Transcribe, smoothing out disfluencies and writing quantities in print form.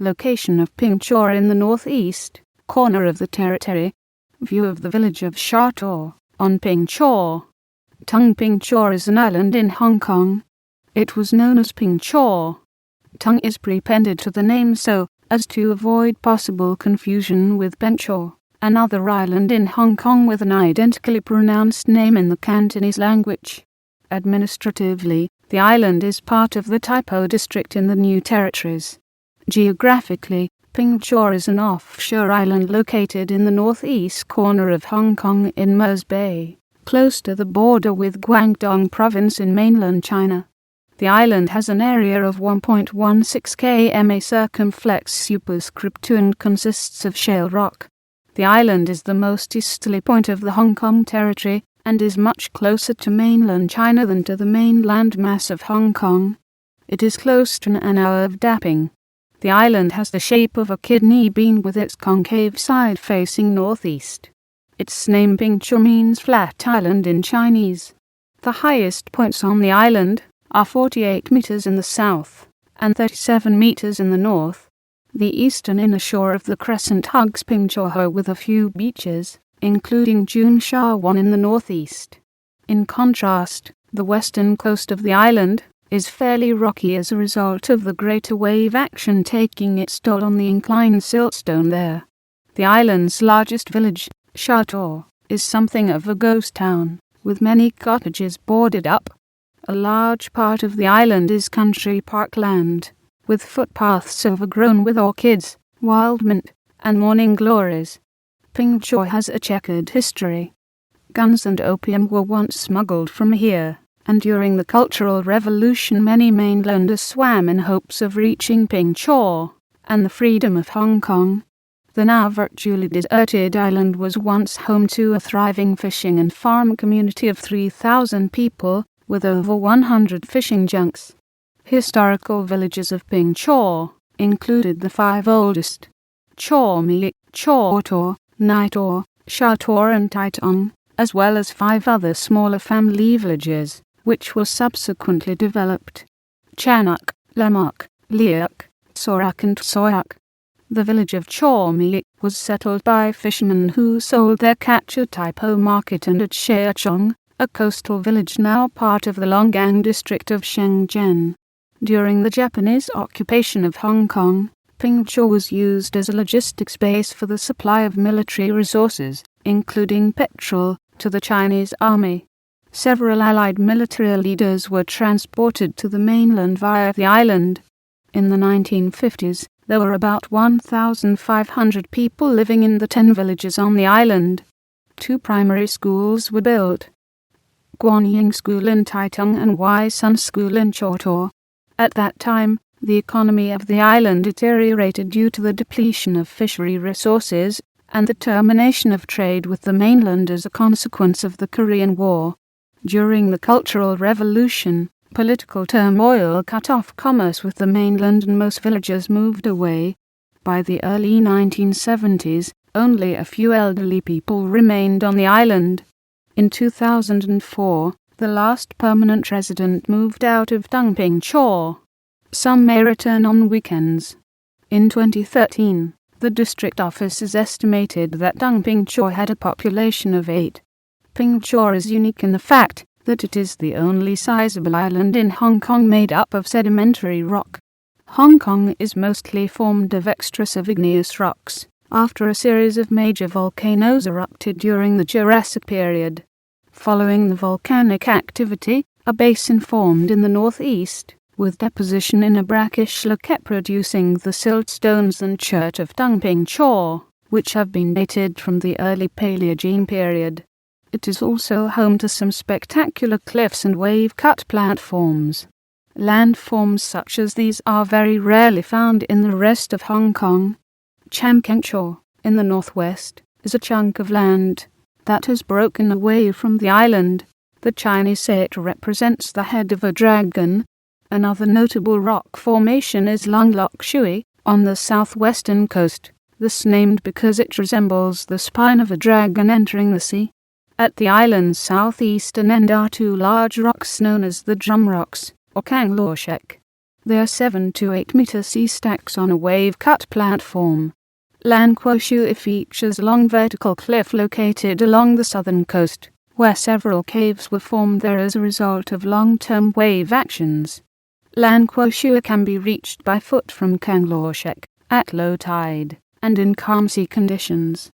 Location of Peng Chau in the northeast corner of the territory. View of the village of Sha Tau on Peng Chau. Tung Ping Chau is an island in Hong Kong. It was known as Peng Chau. Tung is prepended to the name so as to avoid possible confusion with Peng Chau, another island in Hong Kong with an identically pronounced name in the Cantonese language. Administratively, the island is part of the Tai Po District in the New Territories. Geographically, Peng Chau is an offshore island located in the northeast corner of Hong Kong in Mirs Bay, close to the border with Guangdong Province in mainland China. The island has an area of 1.16 km circumflex superscript 2 and consists of shale rock. The island is the most easterly point of the Hong Kong territory and is much closer to mainland China than to the main landmass of Hong Kong. It is close to Nan'ao of Dapeng. The island has the shape of a kidney bean with its concave side facing northeast. Its name Peng Chau means flat island in Chinese. The highest points on the island are 48 meters in the south and 37 meters in the north. The eastern inner shore of the crescent hugs Peng Chau with a few beaches, including Jun Sha Wan in the northeast. In contrast, the western coast of the island is fairly rocky as a result of the greater wave action taking its toll on the inclined siltstone there. The island's largest village, Sha Tau, is something of a ghost town, with many cottages boarded up. A large part of the island is country parkland, with footpaths overgrown with orchids, wild mint, and morning glories. Peng Chau has a checkered history. Guns and opium were once smuggled from here, and during the Cultural Revolution many mainlanders swam in hopes of reaching Peng Chau and the freedom of Hong Kong. The now virtually deserted island was once home to a thriving fishing and farm community of 3,000 people, with over 100 fishing junks. Historical villages of Peng Chau included the 5 oldest: Chau Mi, Chau Tor, Nai Tor, Sha Tau and Tai Tong, as well as 5 other smaller family villages, which were subsequently developed: Chanuk, Lamuk, Liuk, Sorak and Soyak. The village of Chau Mi was settled by fishermen who sold their catch at Tai Po Market and at Shea Chong, a coastal village now part of the Longgang district of Shenzhen. During the Japanese occupation of Hong Kong, Peng Chau was used as a logistics base for the supply of military resources, including petrol, to the Chinese army. Several Allied military leaders were transported to the mainland via the island. In the 1950s, there were about 1,500 people living in the 10 villages on the island. 2 primary schools were built: Guanying School in Taitung and Wai Sun School in Chau Tau. At that time, the economy of the island deteriorated due to the depletion of fishery resources and the termination of trade with the mainland as a consequence of the Korean War. During the Cultural Revolution, political turmoil cut off commerce with the mainland and most villagers moved away. By the early 1970s, only a few elderly people remained on the island. In 2004, the last permanent resident moved out of Tung Ping Chau. Some may return on weekends. In 2013, the district officers estimated that Tung Ping Chau had a population of 8. Peng Chau is unique in the fact that it is the only sizable island in Hong Kong made up of sedimentary rock. Hong Kong is mostly formed of extrusive igneous rocks, after a series of major volcanoes erupted during the Jurassic period. Following the volcanic activity, a basin formed in the northeast, with deposition in a brackish laket producing the siltstones and chert of Tung Ping Chau, which have been dated from the early Paleogene period. It is also home to some spectacular cliffs and wave-cut platforms. Landforms such as these are very rarely found in the rest of Hong Kong. Cham Keng Chau, in the northwest, is a chunk of land that has broken away from the island. The Chinese say it represents the head of a dragon. Another notable rock formation is Lung Lok Shui, on the southwestern coast, this named because it resembles the spine of a dragon entering the sea. At the island's southeastern end are 2 large rocks known as the Drum Rocks, or Kang Lo Shek. They are 7 to 8 meter sea stacks on a wave-cut platform. Lanquo Shui features a long vertical cliff located along the southern coast, where several caves were formed there as a result of long-term wave actions. Lanquo Shui can be reached by foot from Kanglorshek at low tide and in calm sea conditions.